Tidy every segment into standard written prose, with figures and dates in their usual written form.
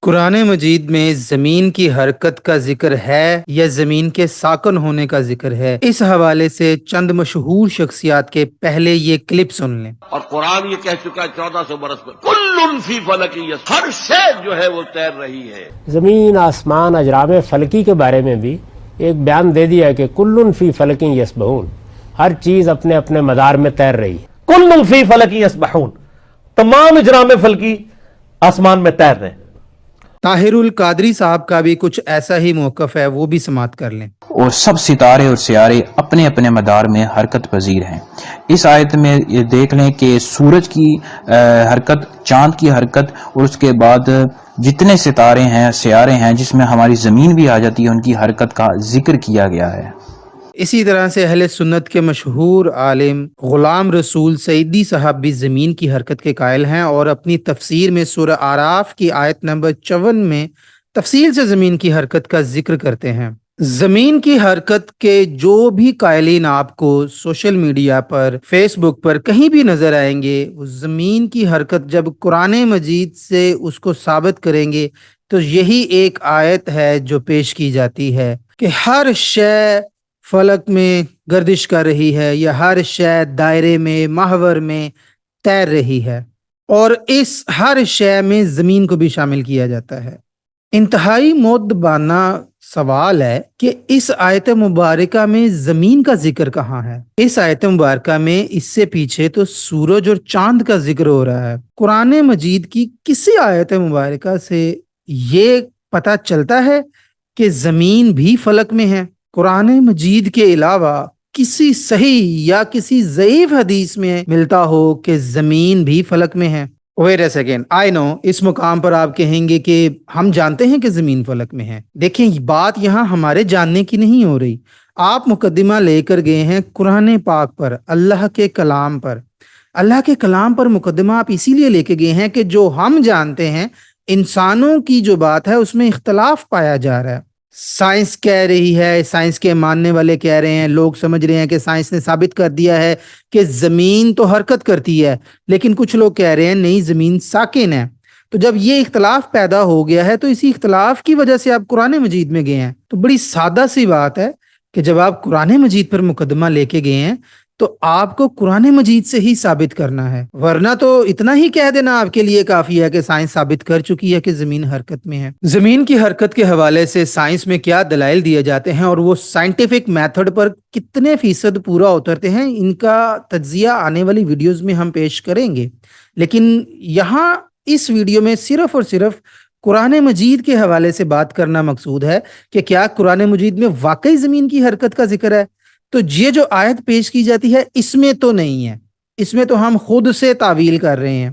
قرآن مجید میں زمین کی حرکت کا ذکر ہے یا زمین کے ساکن ہونے کا ذکر ہے؟ اس حوالے سے چند مشہور شخصیات کے پہلے یہ کلپ سن لیں۔ اور قرآن یہ کہہ چکا ہے 1400 برس میں کل فی فلک یسبحون، ہر شے جو ہے وہ تیر رہی ہے۔ زمین، آسمان، اجرام فلکی کے بارے میں بھی ایک بیان دے دیا کہ کل فی فلک یسبحون، ہر چیز اپنے اپنے مدار میں تیر رہی ہے۔ کل فی فلک یسبحون، تمام اجرام فلکی آسمان میں تیر رہے ہیں۔ طاہر القادری صاحب کا بھی کچھ ایسا ہی موقف ہے، وہ بھی سماعت کر لیں۔ اور سب ستارے اور سیارے اپنے اپنے مدار میں حرکت پذیر ہیں۔ اس آیت میں یہ دیکھ لیں کہ سورج کی حرکت، چاند کی حرکت، اور اس کے بعد جتنے ستارے ہیں، سیارے ہیں، جس میں ہماری زمین بھی آ جاتی ہے، ان کی حرکت کا ذکر کیا گیا ہے۔ اسی طرح سے اہل سنت کے مشہور عالم غلام رسول سعیدی صاحب بھی زمین کی حرکت کے قائل ہیں، اور اپنی تفسیر میں سورہ اعراف کی آیت نمبر 54 میں تفصیل سے زمین کی حرکت کا ذکر کرتے ہیں۔ زمین کی حرکت کے جو بھی قائلین آپ کو سوشل میڈیا پر، فیس بک پر کہیں بھی نظر آئیں گے، وہ زمین کی حرکت جب قرآن مجید سے اس کو ثابت کریں گے تو یہی ایک آیت ہے جو پیش کی جاتی ہے کہ ہر شے فلک میں گردش کر رہی ہے، یا ہر شے دائرے میں، محور میں تیر رہی ہے، اور اس ہر شے میں زمین کو بھی شامل کیا جاتا ہے۔ انتہائی مؤدبانہ سوال ہے کہ اس آیت مبارکہ میں زمین کا ذکر کہاں ہے؟ اس آیت مبارکہ میں اس سے پیچھے تو سورج اور چاند کا ذکر ہو رہا ہے۔ قرآن مجید کی کسی آیت مبارکہ سے یہ پتہ چلتا ہے کہ زمین بھی فلک میں ہے؟ قرآن مجید کے علاوہ کسی صحیح یا کسی ضعیف حدیث میں ملتا ہو کہ زمین بھی فلک میں ہے؟ ویٹ اے سیکنڈ، آئی نو اس مقام پر آپ کہیں گے کہ ہم جانتے ہیں کہ زمین فلک میں ہے۔ دیکھیں، بات یہاں ہمارے جاننے کی نہیں ہو رہی۔ آپ مقدمہ لے کر گئے ہیں قرآن پاک پر، اللہ کے کلام پر۔ اللہ کے کلام پر مقدمہ آپ اسی لیے لے کے گئے ہیں کہ جو ہم جانتے ہیں، انسانوں کی جو بات ہے اس میں اختلاف پایا جا رہا ہے۔ سائنس کہہ رہی ہے، سائنس کے ماننے والے کہہ رہے ہیں، لوگ سمجھ رہے ہیں کہ سائنس نے ثابت کر دیا ہے کہ زمین تو حرکت کرتی ہے، لیکن کچھ لوگ کہہ رہے ہیں نہیں، زمین ساکن ہے۔ تو جب یہ اختلاف پیدا ہو گیا ہے تو اسی اختلاف کی وجہ سے آپ قرآن مجید میں گئے ہیں۔ تو بڑی سادہ سی بات ہے کہ جب آپ قرآن مجید پر مقدمہ لے کے گئے ہیں تو آپ کو قرآن مجید سے ہی ثابت کرنا ہے، ورنہ تو اتنا ہی کہہ دینا آپ کے لیے کافی ہے کہ سائنس ثابت کر چکی ہے کہ زمین حرکت میں ہے۔ زمین کی حرکت کے حوالے سے سائنس میں کیا دلائل دیے جاتے ہیں اور وہ سائنٹیفک میتھڈ پر کتنے فیصد پورا اترتے ہیں، ان کا تجزیہ آنے والی ویڈیوز میں ہم پیش کریں گے، لیکن یہاں اس ویڈیو میں صرف اور صرف قرآن مجید کے حوالے سے بات کرنا مقصود ہے کہ کیا قرآن مجید میں واقعی زمین کی حرکت کا ذکر ہے؟ تو یہ جو آیت پیش کی جاتی ہے اس میں تو نہیں ہے، اس میں تو ہم خود سے تعویل کر رہے ہیں۔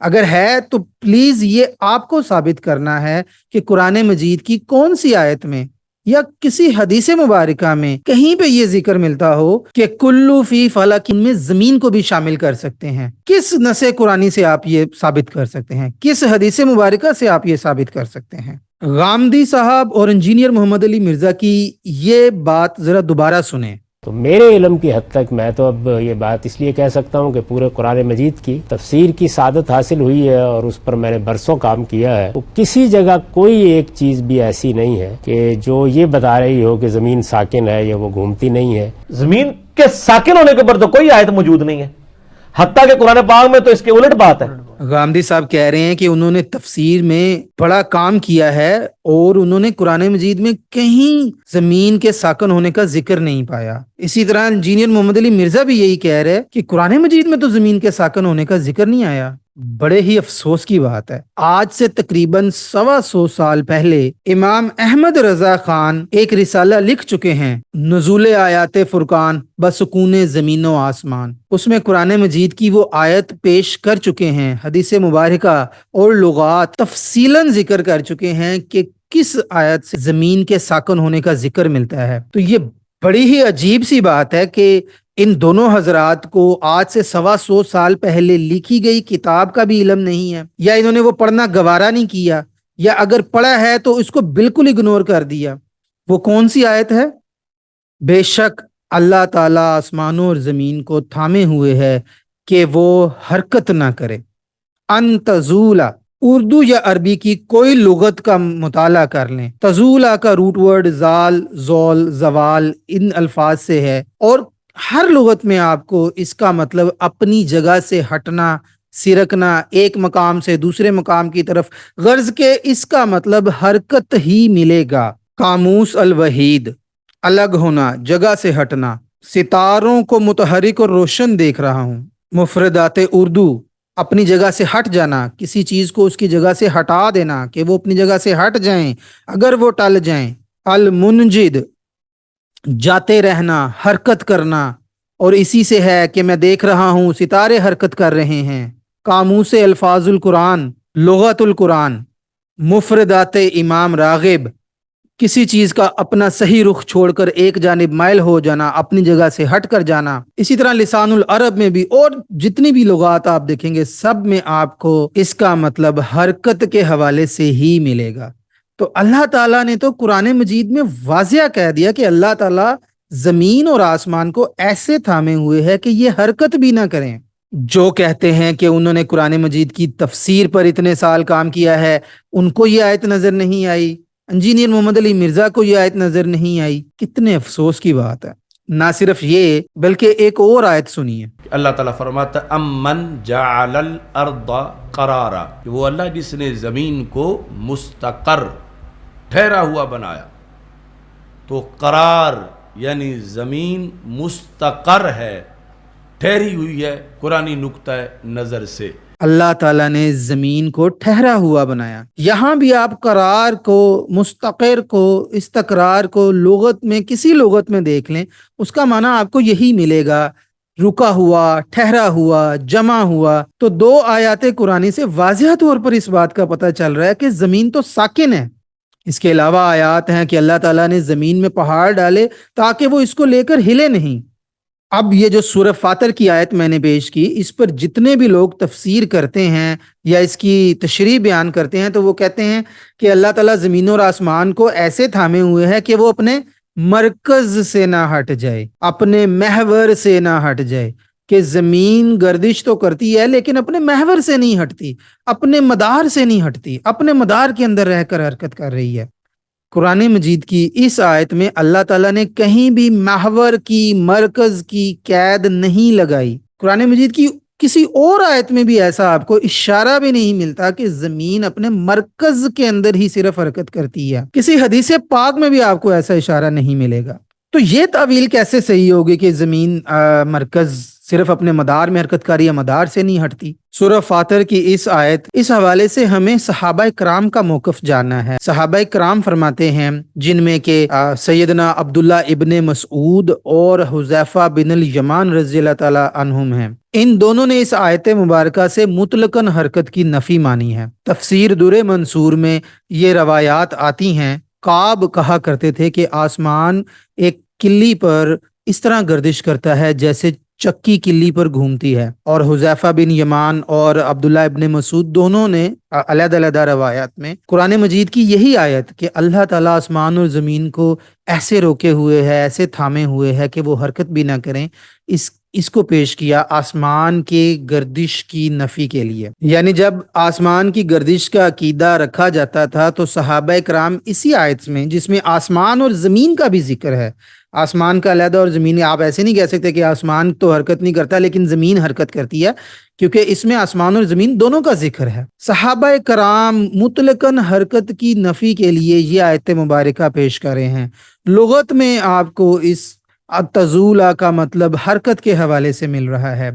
اگر ہے تو پلیز یہ آپ کو ثابت کرنا ہے کہ قرآن مجید کی کون سی آیت میں یا کسی حدیث مبارکہ میں کہیں پہ یہ ذکر ملتا ہو کہ کلو فی فلک، ان میں زمین کو بھی شامل کر سکتے ہیں۔ کس نص قرآنی سے آپ یہ ثابت کر سکتے ہیں؟ کس حدیث مبارکہ سے آپ یہ ثابت کر سکتے ہیں؟ غامدی صاحب اور انجینئر محمد علی مرزا کی یہ بات ذرا دوبارہ سنیں۔ تو میرے علم کی حد تک میں تو اب یہ بات اس لیے کہہ سکتا ہوں کہ پورے قرآن مجید کی تفسیر کی سعادت حاصل ہوئی ہے اور اس پر میں نے برسوں کام کیا ہے، تو کسی جگہ کوئی ایک چیز بھی ایسی نہیں ہے کہ جو یہ بتا رہی ہو کہ زمین ساکن ہے یا وہ گھومتی نہیں ہے۔ زمین کے ساکن ہونے کے اوپر تو کوئی آیت موجود نہیں ہے، حتیٰ کہ قرآن پاک میں تو اس کے الٹ بات ہے۔ غامدی صاحب کہہ رہے ہیں کہ انہوں نے تفسیر میں بڑا کام کیا ہے اور انہوں نے قرآن مجید میں کہیں زمین کے ساکن ہونے کا ذکر نہیں پایا۔ اسی طرح انجینئر محمد علی مرزا بھی یہی کہہ رہے کہ قرآن مجید میں تو زمین کے ساکن ہونے کا ذکر نہیں آیا۔ بڑے ہی افسوس کی بات ہے، آج سے تقریباً 125 سال پہلے امام احمد رضا خان ایک رسالہ لکھ چکے ہیں، نزول آیات فرقان بسکون زمین و آسمان۔ اس میں قرآن مجید کی وہ آیت پیش کر چکے ہیں، حدیث مبارکہ اور لغات تفصیلاً ذکر کر چکے ہیں کہ کس آیت سے زمین کے ساکن ہونے کا ذکر ملتا ہے۔ تو یہ بڑی ہی عجیب سی بات ہے کہ ان دونوں حضرات کو آج سے 125 سال پہلے لکھی گئی کتاب کا بھی علم نہیں ہے، یا انہوں نے وہ پڑھنا گوارا نہیں کیا، یا اگر پڑھا ہے تو اس کو بالکل اگنور کر دیا۔ وہ کون سی آیت ہے؟ بے شک اللہ تعالیٰ آسمانوں اور زمین کو تھامے ہوئے ہے کہ وہ حرکت نہ کرے، ان تزولا، اردو یا عربی کی کوئی لغت کا مطالعہ کر لیں، تزولا کا روٹ ورڈ زال، زول، زوال ان الفاظ سے ہے، اور ہر لغت میں آپ کو اس کا مطلب اپنی جگہ سے ہٹنا، سرکنا، ایک مقام سے دوسرے مقام کی طرف، غرض کہ اس کا مطلب حرکت ہی ملے گا۔ قاموس الوحید، الگ ہونا، جگہ سے ہٹنا، ستاروں کو متحرک اور روشن دیکھ رہا ہوں۔ مفردات اردو، اپنی جگہ سے ہٹ جانا، کسی چیز کو اس کی جگہ سے ہٹا دینا کہ وہ اپنی جگہ سے ہٹ جائیں اگر وہ ٹل جائیں۔ المنجد، جاتے رہنا، حرکت کرنا، اور اسی سے ہے کہ میں دیکھ رہا ہوں ستارے حرکت کر رہے ہیں۔ قاموس الفاظ القرآن، لغت القرآن۔ مفردات امام راغب، کسی چیز کا اپنا صحیح رخ چھوڑ کر ایک جانب مائل ہو جانا، اپنی جگہ سے ہٹ کر جانا۔ اسی طرح لسان العرب میں بھی اور جتنی بھی لغات آپ دیکھیں گے سب میں آپ کو اس کا مطلب حرکت کے حوالے سے ہی ملے گا۔ تو اللہ تعالیٰ نے تو قرآن مجید میں واضح کہہ دیا کہ اللہ تعالیٰ زمین اور آسمان کو ایسے تھامے ہوئے ہے کہ یہ حرکت بھی نہ کریں۔ جو کہتے ہیں کہ انہوں نے قرآن مجید کی تفسیر پر اتنے سال کام کیا ہے، ان کو یہ آیت نظر نہیں آئی، انجینئر محمد علی مرزا کو یہ آیت نظر نہیں آئی، کتنے افسوس کی بات ہے۔ نہ صرف یہ بلکہ ایک اور آیت سنیے۔ اللہ تعالیٰ فرماتا ہے امن جعل الارض قرارا، وہ اللہ جس نے زمین کو مستقر، ٹھہرا ہوا بنایا۔ تو قرار یعنی زمین مستقر ہے، ٹھہری ہوئی ہے قرآنی نقطہ نظر سے۔ اللہ تعالیٰ نے زمین کو ٹھہرا ہوا بنایا۔ یہاں بھی آپ قرار کو، مستقر کو، استقرار کو لغت میں کسی لغت میں دیکھ لیں، اس کا معنی آپ کو یہی ملے گا، رکا ہوا، ٹھہرا ہوا، جمع ہوا۔ تو دو آیات قرآنی سے واضح طور پر اس بات کا پتہ چل رہا ہے کہ زمین تو ساکن ہے۔ اس کے علاوہ آیات ہیں کہ اللہ تعالیٰ نے زمین میں پہاڑ ڈالے تاکہ وہ اس کو لے کر ہلے نہیں۔ اب یہ جو سورہ فاطر کی آیت میں نے پیش کی، اس پر جتنے بھی لوگ تفسیر کرتے ہیں یا اس کی تشریح بیان کرتے ہیں تو وہ کہتے ہیں کہ اللہ تعالیٰ زمین اور آسمان کو ایسے تھامے ہوئے ہے کہ وہ اپنے مرکز سے نہ ہٹ جائے، اپنے محور سے نہ ہٹ جائے، کہ زمین گردش تو کرتی ہے لیکن اپنے محور سے نہیں ہٹتی، اپنے مدار سے نہیں ہٹتی، اپنے مدار کے اندر رہ کر حرکت کر رہی ہے۔ قرآن مجید کی اس آیت میں اللہ تعالیٰ نے کہیں بھی محور کی، مرکز کی قید نہیں لگائی۔ قرآن مجید کی کسی اور آیت میں بھی ایسا آپ کو اشارہ بھی نہیں ملتا کہ زمین اپنے مرکز کے اندر ہی صرف حرکت کرتی ہے۔ کسی حدیث پاک میں بھی آپ کو ایسا اشارہ نہیں ملے گا۔ تو یہ تعویل کیسے صحیح ہوگی کہ زمین مرکز صرف اپنے مدار میں حرکت کاری ہے، مدار سے نہیں ہٹتی؟ سورہ فاطر کی اس آیت، اس حوالے سے ہمیں صحابہ کرام کا موقف جاننا ہے۔ صحابہ کرام فرماتے ہیں، جن میں کہ سیدنا عبداللہ ابن مسعود اور حذیفہ بن الیمان رضی اللہ تعالی عنہم ہیں، ان دونوں نے اس آیت مبارکہ سے مطلقاً حرکت کی نفی مانی ہے۔ تفسیر در منصور میں یہ روایات آتی ہیں۔ کعب کہا کرتے تھے کہ آسمان ایک کلی پر اس طرح گردش کرتا ہے جیسے چکی کلی پر گھومتی ہے، اور حذیفہ بن یمان اور عبداللہ ابن مسعود دونوں نے علیحدہ علیحدہ روایات میں قرآن مجید کی یہی آیت کہ اللہ تعالیٰ آسمان اور زمین کو ایسے روکے ہوئے ہے، ایسے تھامے ہوئے ہے کہ وہ حرکت بھی نہ کریں، اس کو پیش کیا آسمان کے گردش کی نفی کے لیے۔ یعنی جب آسمان کی گردش کا عقیدہ رکھا جاتا تھا تو صحابہ کرام اسی آیت میں، جس میں آسمان اور زمین کا بھی ذکر ہے، آسمان کا علیحدہ اور زمین، آپ ایسے نہیں کہہ سکتے کہ آسمان تو حرکت نہیں کرتا لیکن زمین حرکت کرتی ہے، کیونکہ اس میں آسمان اور زمین دونوں کا ذکر ہے۔ صحابہ کرام مطلقاً حرکت کی نفی کے لیے یہ آیت مبارکہ پیش کر رہے ہیں۔ لغت میں آپ کو اس التزولا کا مطلب حرکت کے حوالے سے مل رہا ہے۔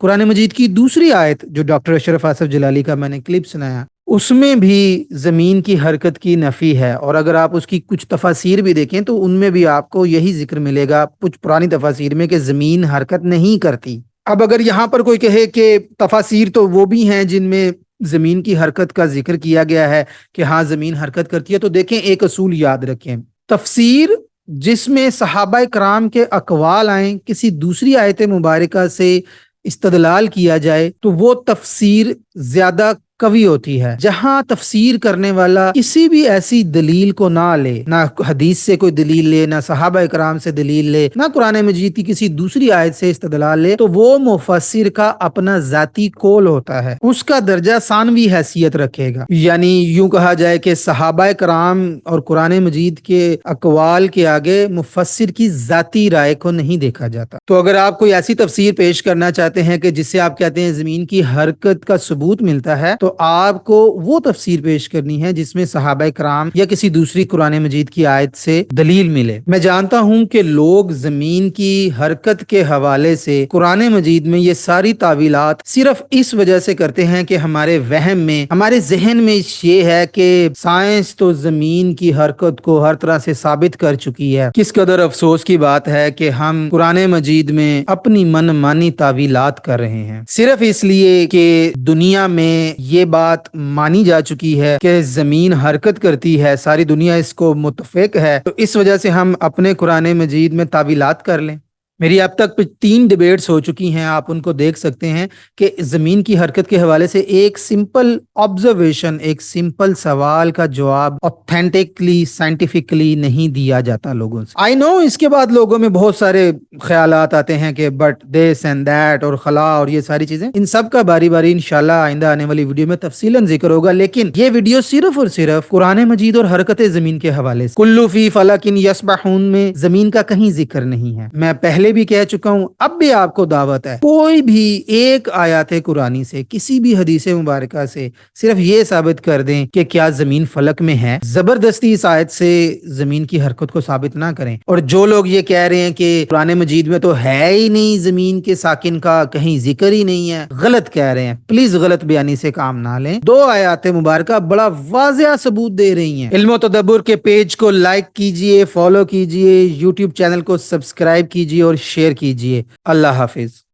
قرآن مجید کی دوسری آیت جو ڈاکٹر اشرف آصف جلالی کا میں نے کلپ سنایا، اس میں بھی زمین کی حرکت کی نفی ہے، اور اگر آپ اس کی کچھ تفاسیر بھی دیکھیں تو ان میں بھی آپ کو یہی ذکر ملے گا کچھ پرانی تفاسیر میں کہ زمین حرکت نہیں کرتی۔ اب اگر یہاں پر کوئی کہے کہ تفاسیر تو وہ بھی ہیں جن میں زمین کی حرکت کا ذکر کیا گیا ہے کہ ہاں زمین حرکت کرتی ہے، تو دیکھیں ایک اصول یاد رکھیں، تفسیر جس میں صحابہ کرام کے اقوال آئیں، کسی دوسری آیت مبارکہ سے استدلال کیا جائے، تو وہ تفسیر زیادہ قوی ہوتی ہے۔ جہاں تفسیر کرنے والا کسی بھی ایسی دلیل کو نہ لے، نہ حدیث سے کوئی دلیل لے، نہ صحابہ اکرام سے دلیل لے، نہ قرآن مجید کی کسی دوسری آیت سے استدلال لے، تو وہ مفسر کا اپنا ذاتی قول ہوتا ہے، اس کا درجہ ثانوی حیثیت رکھے گا۔ یعنی یوں کہا جائے کہ صحابہ کرام اور قرآن مجید کے اقوال کے آگے مفسر کی ذاتی رائے کو نہیں دیکھا جاتا۔ تو اگر آپ کوئی ایسی تفسیر پیش کرنا چاہتے ہیں کہ جس سے آپ کہتے ہیں زمین کی حرکت کا ثبوت ملتا ہے، تو آپ کو وہ تفسیر پیش کرنی ہے جس میں صحابہ کرام یا کسی دوسری قرآن مجید کی آیت سے دلیل ملے۔ میں جانتا ہوں کہ لوگ زمین کی حرکت کے حوالے سے قرآن مجید میں یہ ساری تعویلات صرف اس وجہ سے کرتے ہیں کہ ہمارے وہم میں، ہمارے ذہن میں یہ ہے کہ سائنس تو زمین کی حرکت کو ہر طرح سے ثابت کر چکی ہے۔ کس قدر افسوس کی بات ہے کہ ہم قرآن مجید میں اپنی من مانی تعویلات کر رہے ہیں، صرف اس لیے کہ دنیا میں یہ بات مانی جا چکی ہے کہ زمین حرکت کرتی ہے، ساری دنیا اس کو متفق ہے، تو اس وجہ سے ہم اپنے قرآن مجید میں تعویلات کر لیں۔ میری اب تک 3 ڈیبیٹس ہو چکی ہیں، آپ ان کو دیکھ سکتے ہیں کہ زمین کی حرکت کے حوالے سے ایک سمپل آبزرویشن، ایک سمپل سوال کا جواب اوتھینٹکلی سائنٹیفکلی نہیں دیا جاتا لوگوں سے۔ آئی نو اس کے بعد لوگوں میں بہت سارے خیالات آتے ہیں کہ بٹ دس اینڈ دیٹ اور خلا اور یہ ساری چیزیں، ان سب کا باری باری انشاءاللہ آئندہ آنے والی ویڈیو میں تفصیلاً ذکر ہوگا، لیکن یہ ویڈیو صرف اور صرف قرآن مجید اور حرکت زمین کے حوالے سے کلو فی فلک یسبحون میں زمین کا کہیں ذکر نہیں ہے۔ میں پہلے بھی کہہ چکا ہوں، اب بھی آپ کو دعوت ہے، کوئی بھی ایک آیات قرآنی سے، کسی بھی حدیث مبارکہ سے صرف یہ ثابت کر دیں کہ کیا زمین فلک میں ہے، زبردستی اس آیت سے زمین کی حرکت کو ثابت نہ کریں۔ اور جو لوگ یہ کہہ رہے ہیں کہ قرآن مجید میں تو ہے ہی نہیں زمین کے ساکن کا کہیں ذکر ہی نہیں ہے، غلط کہہ رہے ہیں۔ پلیز غلط بیانی سے کام نہ لیں، 2 آیات مبارکہ بڑا واضح ثبوت دے رہی ہیں۔ علم و تدبر کے پیج کو لائک کیجئے، فالو کیجئے، یوٹیوب چینل کو سبسکرائب کیجئے اور شیئر کیجئے۔ اللہ حافظ۔